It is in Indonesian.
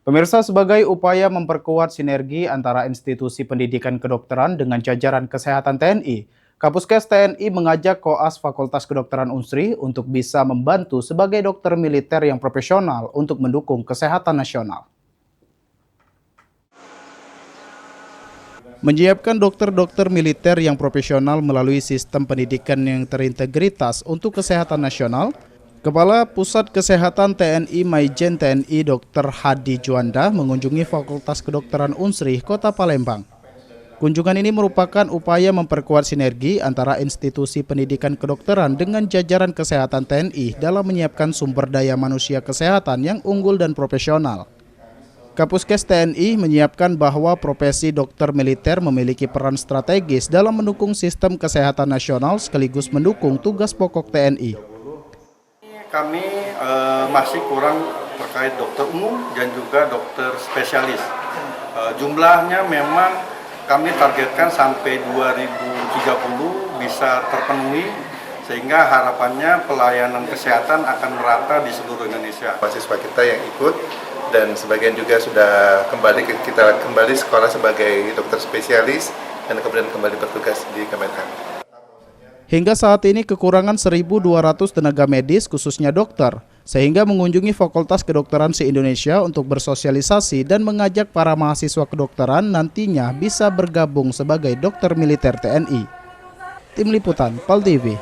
Pemirsa, sebagai upaya memperkuat sinergi antara institusi pendidikan kedokteran dengan jajaran kesehatan TNI, Kapuskes TNI mengajak Koas Fakultas Kedokteran Unsri untuk bisa membantu sebagai dokter militer yang profesional untuk mendukung kesehatan nasional. Menyiapkan dokter-dokter militer yang profesional melalui sistem pendidikan yang terintegritas untuk kesehatan nasional, Kepala Pusat Kesehatan TNI Maijen TNI Dr. Hadi Juanda mengunjungi Fakultas Kedokteran Unsri, Kota Palembang. Kunjungan ini merupakan upaya memperkuat sinergi antara institusi pendidikan kedokteran dengan jajaran kesehatan TNI dalam menyiapkan sumber daya manusia kesehatan yang unggul dan profesional. Kapuskes TNI menyiapkan bahwa profesi dokter militer memiliki peran strategis dalam mendukung sistem kesehatan nasional sekaligus mendukung tugas pokok TNI. Kami masih kurang terkait dokter umum dan juga dokter spesialis. Jumlahnya memang kami targetkan sampai 2030 bisa terpenuhi, sehingga harapannya pelayanan kesehatan akan merata di seluruh Indonesia. Mahasiswa kita yang ikut dan sebagian juga sudah kita kembali sekolah sebagai dokter spesialis dan kemudian kembali bertugas di Kemenhan. Hingga saat ini kekurangan 1.200 tenaga medis khususnya dokter, sehingga mengunjungi Fakultas Kedokteran se-Indonesia untuk bersosialisasi dan mengajak para mahasiswa kedokteran nantinya bisa bergabung sebagai dokter militer TNI. Tim Liputan PAL TV.